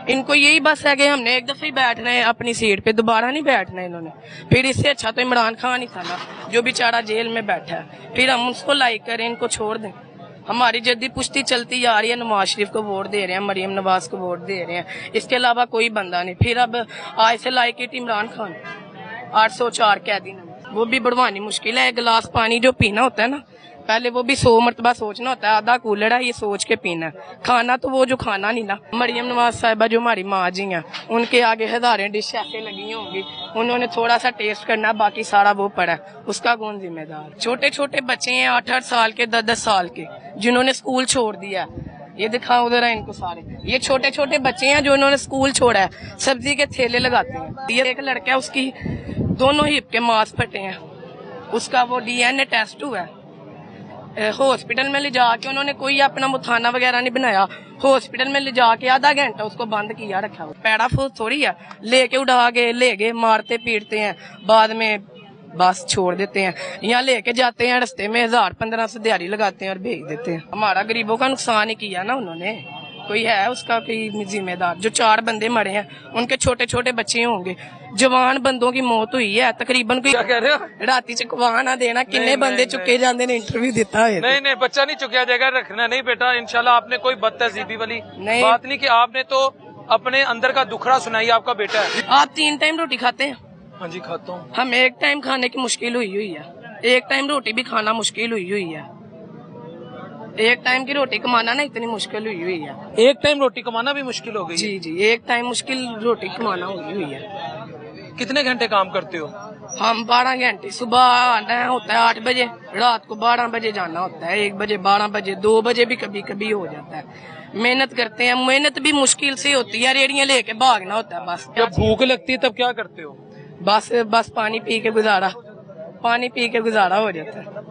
इनको यही बस है कि हमने एक दफे ही बैठना है अपनी सीट पे, दोबारा नहीं बैठना है इन्होंने। फिर इससे अच्छा तो इमरान खान ही था ना, जो बेचारा जेल में बैठा है। फिर हम उसको लाइक करें, इनको छोड़ दें। हमारी जद्दी पुश्ती चलती जा रही है, नवाज शरीफ को वोट दे रहे हैं, मरियम नवाज को वोट दे रहे हैं, इसके अलावा कोई बंदा नहीं। फिर अब आज से लाइक इट इमरान खान 804 कैदी, वो भी बढ़वानी मुश्किल है। एक गिलास पानी जो पीना होता है ना, पहले वो भी 100 मरतबा सोचना होता है, आधा कूलड़ है ये सोच के पीना है। खाना तो वो जो खाना नहीं ना। मरियम नवाज साहिबा जो हमारी माँ जी हैं, उनके आगे हजारें डिश ऐसे लगी होंगी, उन्होंने थोड़ा सा टेस्ट करना, बाकी सारा वो पड़ा है, उसका कौन जिम्मेदार। छोटे छोटे बच्चे हैं 8-8 साल के, 10-10 साल के, जिन्होंने स्कूल छोड़ दिया। ये दिखाओ उधर है इनको सारे, ये छोटे छोटे बच्चे हैं जो इन्होंने स्कूल छोड़ा है, सब्जी के ठेले लगाते हैं। ये एक लड़का है, उसकी दोनों हिप के मांस फटे हैं, उसका वो DNA टेस्ट हुआ है। हॉस्पिटल में ले जाके उन्होंने कोई अपना मुथाना वगैरह नहीं बनाया, हॉस्पिटल में ले जाके आधा घंटा उसको बंद किया रखा। पैड़ा फूस थोड़ी है, लेके उड़ा के ले गए, मारते पीटते हैं, बाद में बस छोड़ देते हैं। यहाँ लेके जाते हैं, रास्ते में 1000-1500 दिहाड़ी लगाते हैं और भेज देते हैं। हमारा गरीबों का नुकसान ही किया ना उन्होंने, कोई है उसका कोई जिम्मेदार। जो 4 बंदे मरे हैं, उनके छोटे छोटे बच्चे होंगे, जवान बंदों की मौत हुई है तकरीबन। क्या कह रहे हो? राती चुकवा ना देना, किन्ने बंदे चुके जाते ने इंटरव्यू दिता है। नहीं, बच्चा नहीं चुकया जाएगा, रखना नहीं बेटा इंशाल्लाह। आपने कोई बदतहजीबी वाली बात नहीं की, आपने तो अपने अंदर का दुखड़ा सुनाई। आपका बेटा है। आप 3 टाइम रोटी खाते हैं? हाँ जी खाता हूँ। हम 1 टाइम खाने की मुश्किल हुई है, 1 टाइम रोटी भी खाना मुश्किल हुई है। 1 टाइम की रोटी कमाना ना इतनी मुश्किल हुई है। 1 टाइम रोटी कमाना भी मुश्किल हो गई? जी, 1 टाइम मुश्किल रोटी कमाना हुई है। कितने घंटे काम करते हो? हम 12 घंटे। सुबह आना होता है 8 बजे, रात को 12 बजे जाना होता है, 1 बजे, 12 बजे, 2 बजे भी कभी कभी हो जाता है। मेहनत करते हैं, मेहनत भी मुश्किल से होती है, रेड़ियां लेके भागना होता है। बस जब भूख लगती है तब क्या करते हो? बस पानी पी के गुजारा हो जाता है।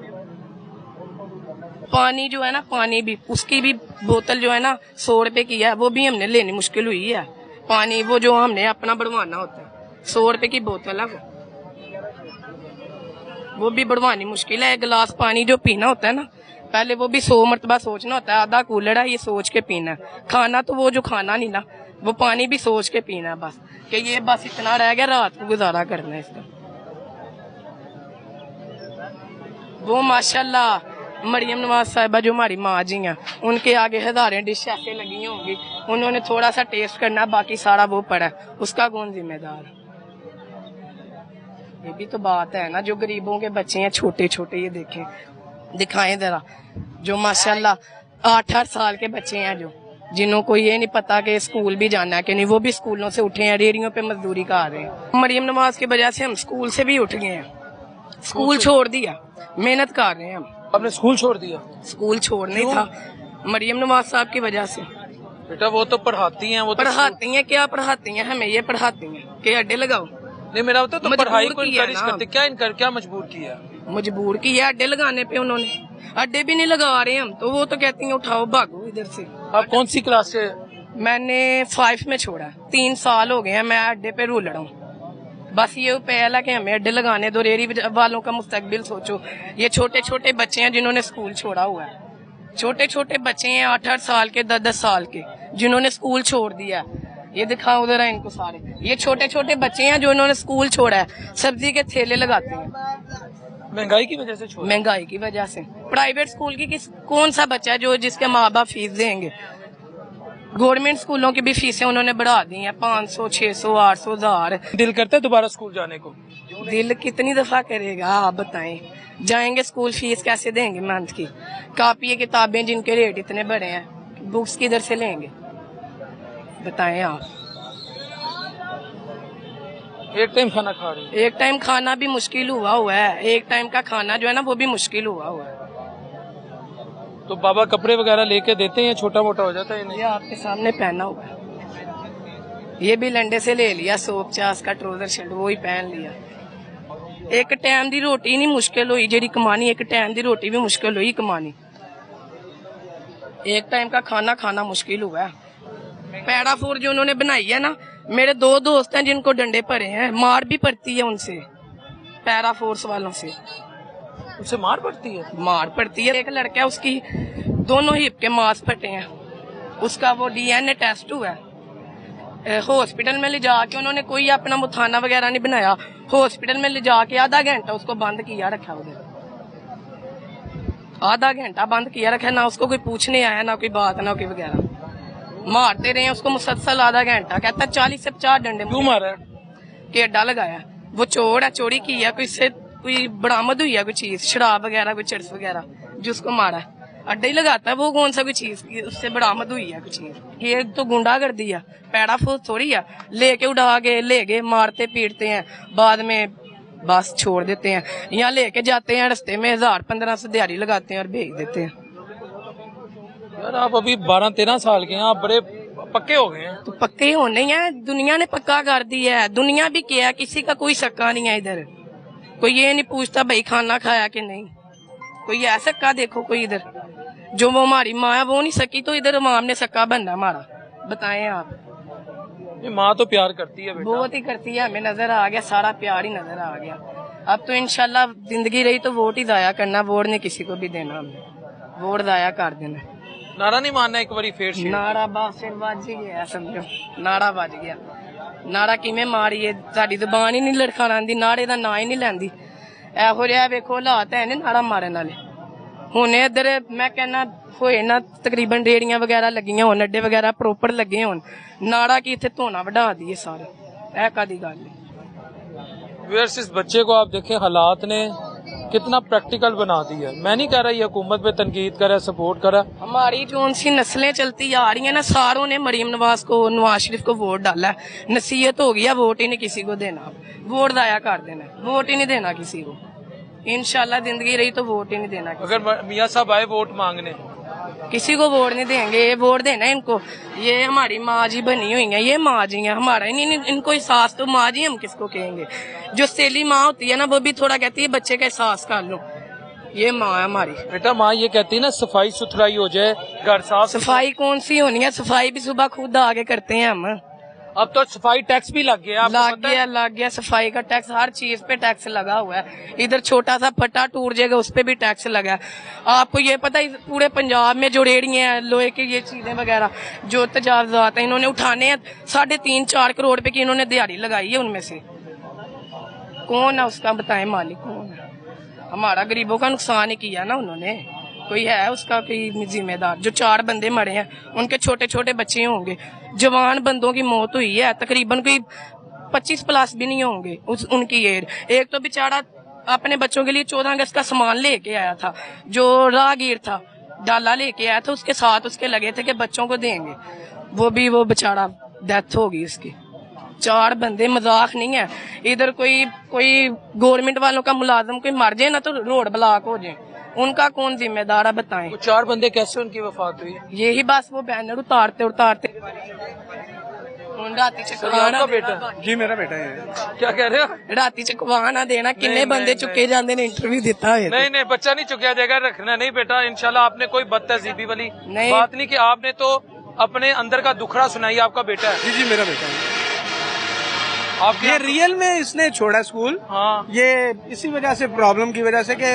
पानी जो है ना, पानी भी, उसकी भी बोतल जो है ना 100 रुपए की है, वो भी हमने लेनी मुश्किल हुई है। पानी वो जो हमने अपना बढ़वाना होता है, 100 रुपए की बोतल है, वो भी बढ़वानी मुश्किल है। एक गिलास पानी जो पीना होता है ना, पहले वो भी 100 मरतबा सोचना होता है, आधा कूलड़ है ये सोच के पीना है। खाना तो वो जो खाना नहीं ना, वो पानी भी सोच के पीना है, बस कि ये बस इतना रह गया, रात को गुजारा करना है इसका। वो माशाल्लाह मरियम नवाज साहिबा जो हमारी माँ जी हैं, उनके आगे हजारें डिश ऐसे लगी होंगी, उन्होंने थोड़ा सा टेस्ट करना, बाकी सारा वो पड़ा है, उसका कौन जिम्मेदार। ये भी तो बात है ना, जो गरीबों के बच्चे हैं छोटे छोटे, ये देखें, दिखाएं जरा, जो माशाल्लाह 8-8 साल के बच्चे हैं, जो जिन्होंने ये नहीं पता कि स्कूल भी जाना है कि नहीं, वो भी स्कूलों से उठे हैं, रेडियो पे मजदूरी कर रहे हैं। मरियम नवाज की वजह से हम स्कूल से भी उठ गए हैं, स्कूल छोड़ दिया, मेहनत कर रहे हैं हम। आपने स्कूल छोड़ दिया? स्कूल छोड़ने था मरियम नवाज साहब की वजह से। बेटा वो तो पढ़ाती हैं, वो तो पढ़ाती हैं, क्या पढ़ाती हैं? हमें ये पढ़ाती हैं कि अड्डे लगाओ। नहीं, मेरा होता तो पढ़ाई को इनकरेज करते, क्या मजबूर किया? मजबूर किया अड्डे लगाने पे उन्होंने। अड्डे भी नहीं लगा रहे हम तो, वो तो कहती हैं उठाओ भागो इधर से। आप कौन सी क्लास से? मैंने 5 में छोड़ा, 3 साल हो गए हैं मैं अड्डे पे रूल रहा हूँ। बस ये पहला कि हमें अड्डे लगाने दो, रेहड़ी वालों का मुस्तकबिल सोचो। ये छोटे छोटे बच्चे हैं जिन्होंने स्कूल छोड़ा हुआ है, छोटे छोटे बच्चे हैं 8-8 साल के, 10-10 साल के, जिन्होंने स्कूल छोड़ दिया है। ये दिखाओ उधर है इनको सारे, ये छोटे छोटे बच्चे हैं जो इन्होंने स्कूल छोड़ा है, सब्जी के ठेले लगाते हैं। महंगाई की वजह से छोड़ा? महंगाई की वजह से। प्राइवेट स्कूल की कौन सा बच्चा है जो जिसके माँ बाप फीस देंगे? गवर्नमेंट स्कूलों की भी फीसें उन्होंने बढ़ा दी हैं, 500, 600, 800, 1000। दिल करता है दोबारा स्कूल जाने को? दिल कितनी दफा करेगा आप बताएं? जाएंगे स्कूल, फीस कैसे देंगे मंथ की? कापी किताबें जिनके रेट इतने बड़े हैं, बुक्स किधर से लेंगे बताएं आप? 1 टाइम खाना खा रहे हैं? 1 टाइम खाना भी मुश्किल हुआ है, 1 टाइम का खाना जो है ना वो भी मुश्किल हुआ है। तो बाबा कपड़े वगैरह लेके देते हैं, छोटा मोटा हो जाता है? ये आपके सामने पहना हुआ है, ये भी लंडे से ले लिया, 150 का ट्राउजर शर्ट वो ही पहन लिया। 1 टाइम दी रोटी नहीं मुश्किल हुई जेडी कमानी, 1 टाइम दी रोटी भी मुश्किल हुई कमानी। 1 टाइम का खाना खाना मुश्किल हुआ है। पैराफोर जो उन्होंने बनाई है ना, मेरे 2 दोस्त हैं जिनको डंडे पड़े हैं, मार भी पड़ती है उनसे, पैराफोर्स वालों से। उससे मार पड़ती है? मार पड़ती है। एक लड़का है, उसकी दोनों हिप के मांस फटे हैं, उसका वो DNA टेस्ट हुआ है, हॉस्पिटल में ले जाके उन्होंने कोई अपना मुथाना वगैरह नहीं बनाया, हॉस्पिटल में ले जाके आधा घंटा उसको बंद किया रखा उधर, आधा घंटा बंद किया रखा, ना उसको कोई पूछने आया, ना कोई बात, ना कोई वगैरह। मारते रहे उसको मुसलसल आधा घंटा, कहता 40 से 50 डंडे। क्यों मारा? केडा लगाया, वो चोर है, चोरी की है, कोई से कोई बरामद हुई है कोई चीज, शराब वगैरह, कोई चिट्स वगैरह, जिसको मारा है अड्डा ही लगाता है, वो कौन सा कोई चीज उससे बरामद हुई है कोई चीज। ये तो गुंडा कर दिया, पैड़ा फूस थोड़ी है, लेके उड़ा के ले गए, मारते पीटते हैं, बाद में बस छोड़ देते हैं, यहाँ लेके जाते हैं रास्ते में 1000-1500 दिहाड़ी लगाते हैं और भेज देते हैं। यार आप अभी 12-13 साल के हैं, आप बड़े पक्के हो गए हैं। तो पक्के होने हैं, दुनिया ने पक्का कर दिया है, दुनिया भी किया, किसी का कोई शक्का नहीं है इधर, कोई ये नहीं पूछता भाई खाना खाया कि नहीं, कोई है सक्का देखो कोई इधर, जो वो हमारी माँ है वो नहीं सकी, तो इधर माम ने सक्का बनना हमारा, बताएं आप। ये माँ तो प्यार करती है बेटा, बहुत ही करती है, हमें नजर आ गया, सारा प्यार ही नजर आ गया। अब तो इंशाल्लाह जिंदगी रही तो वोट ही जाया करना, वोट नहीं किसी को भी देना, हमें वोट जाया कर देना। नारा नहीं मानना एक बारी फिर से? नारा बस फिर बज ही गया, समझो नारा बज गया। नारा किमें मारीए, साडी जुबान ही नहीं लड़खाना आंदी, नारे दा ना ही नहीं लैंदी। ਇਹੋ ਜਿਹਾ ਵੇਖੋ ਹਾਲਾਤ ਹੈ ਨੇ ਨਾਰਾ ਮਾਰਨ ਵਾਲੇ। ਹੁਣ ਇੱਧਰ ਮੈਂ ਕਹਿੰਦਾ ਹੋਏ ਨਾ ਤਕਰੀਬਨ ਰੇੜੀਆਂ ਵਗੈਰਾ ਲੱਗੀਆਂ ਹੋਣ, ਅੱਡੇ ਵਗੈਰਾ ਪ੍ਰੋਪਰ ਲੱਗੇ ਹੋਣ, ਨਾਰਾ ਕੀ ਇੱਥੇ ਧੋਣਾ ਵਢਾ ਦਈਏ ਸਾਰੇ, ਇਹ ਕਾਦੀ ਗੱਲ ਹੈ। व्यूअर्स, इस बच्चे को आप देखें, हालात ने कितना प्रैक्टिकल बना दिया। मैं नहीं कह रहा ये हुकूमत पे तनकीद करे, सपोर्ट करे, हमारी जो सी नस्लें चलती आ रही है ना, सारों ने मरीम नवाज को, नवाज शरीफ को वोट डाला है, नसीहत हो गया, वोट ही नहीं किसी को देना, वोट दाया कर देना, वोट ही नहीं देना किसी को, इंशाल्लाह जिंदगी रही तो वोट ही नहीं देना। अगर मियाँ साहब आए वोट मांगने, किसी को वोट नहीं देंगे, ये वोट देना इनको, ये हमारी माँ जी बनी हुई है, ये माँ जी है हमारा, इनको एहसास तो माँ जी हम किसको कहेंगे। जो सेली माँ होती है ना, वो भी थोड़ा कहती है बच्चे का एहसास कर लो, ये माँ है हमारी। बेटा माँ ये कहती है ना सफाई सुथराई हो जाए, घर साफ। सफाई कौन सी होनी है, सफाई भी सुबह खुद आगे करते हैं हम। अब तो सफाई टैक्स भी लग गया, लग गया सफाई का टैक्स, हर चीज पे टैक्स लगा हुआ है। इधर छोटा सा फटा टूट जाएगा उस पे भी टैक्स लगा है। आपको ये पता है पूरे पंजाब में जो रेड़ियां हैं, लोहे की ये चीजें वगैरह जो तजावजात है, इन्होंने उठाने हैं 3.5-4 करोड़ पे की इन्होंने दिहाड़ी लगाई है, उनमें से कौन है उसका बताएं मालिक कौन है? हमारा गरीबों का नुकसान ही किया ना उन्होंने, कोई है उसका कोई जिम्मेदार? जो 4 बंदे मरे हैं उनके छोटे छोटे बच्चे होंगे, जवान बंदों की मौत हुई है, तकरीबन कोई 25+ भी नहीं होंगे उनकी एज। एक तो बेचारा अपने बच्चों के लिए 14 अगस्त का सामान लेके आया था, जो राहगीर था डाला लेके आया था, उसके साथ उसके लगे थे कि बच्चों को देंगे, वो बेचारा डेथ हो गई उसकी। 4 बंदे, मजाक नहीं है। इधर कोई गवर्नमेंट वालों का मुलाजिम कोई मर जाए ना तो रोड ब्लॉक हो जाए, उनका कौन जिम्मेदार है बताएं? 4 बंदे कैसे उनकी वफात हुई? यही बस वो बैनर उतारते आपका बेटा? जी मेरा बेटा है। क्या कह रहे हो? राती चकवाना देना, किन्ने बंदे चुके जाते ने इंटरव्यू दिता है। नहीं बच्चा नहीं चुकिया जाएगा, रखना नहीं बेटा, इंशाल्लाह। आपने कोई बदतहजीबी वाली बात नहीं की, आपने तो अपने अंदर का दुखड़ा सुनाई। आपका बेटा है? जी मेरा बेटा है। आप ये रियल में इसने छोड़ा स्कूल। हाँ, ये इसी वजह से, प्रॉब्लम की वजह से कि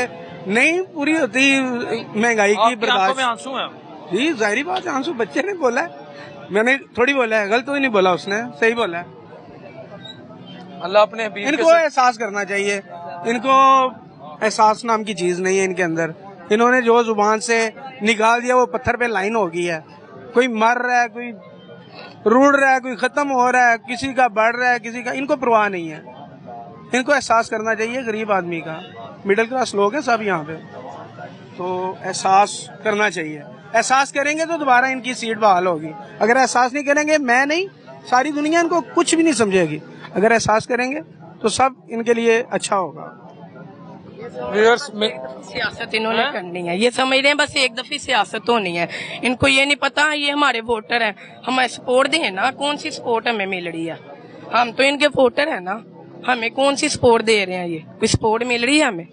नहीं पूरी होती महंगाई की बर्दाश्त में आंसू है। जी जाहिर बात है, आंसू बच्चे ने बोला है, मैंने थोड़ी बोला है, गलत तो ही नहीं बोला, उसने सही बोला है। अल्लाह अपने हबीब इनको एहसास करना चाहिए, इनको एहसास नाम की चीज नहीं है इनके अंदर। इन्होंने जो जुबान से निकाल दिया वो पत्थर पे लाइन हो गई है। कोई मर रहा है, कोई रूड़ रहा है, कोई खत्म हो रहा है, किसी का बढ़ रहा है, किसी का, इनको परवाह नहीं है। इनको एहसास करना चाहिए गरीब आदमी का। मिडिल क्लास लोग हैं सब यहाँ पे, तो एहसास करना चाहिए। एहसास करेंगे तो दोबारा इनकी सीट बहाल होगी। अगर एहसास नहीं करेंगे, मैं नहीं सारी दुनिया इनको कुछ भी नहीं समझेगी। अगर एहसास करेंगे तो सब इनके लिए अच्छा होगा। सियासत इन्होंने करनी है, ये समझ रहे हैं बस एक दफी सियासत होनी है। इनको ये नहीं पता ये हमारे वोटर हैं, हमें सपोर्ट दें ना। कौन सी सपोर्ट हमें मिल रही है? हम तो इनके वोटर हैं ना, हमें कौन सी सपोर्ट दे रहे हैं? ये कोई सपोर्ट मिल रही है हमें?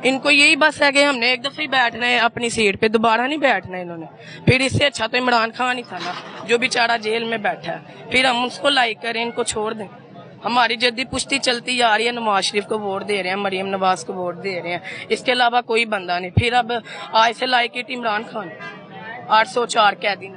इनको यही बस है कि हमने एक दफे ही बैठना है अपनी सीट पे, दोबारा नहीं बैठना है इन्होंने। फिर इससे अच्छा तो इमरान खान ही था ना, जो बेचारा जेल में बैठा है। फिर हम उसको लाइक करें, इनको छोड़ दें। हमारी जद्दी पुश्ती चलती जा रही है, नवाज शरीफ को वोट दे रहे हैं, मरीम नवाज को वोट दे रहे हैं, इसके अलावा कोई बंदा नहीं। फिर अब आज से लाइक इट इमरान खान, 804 कैदी।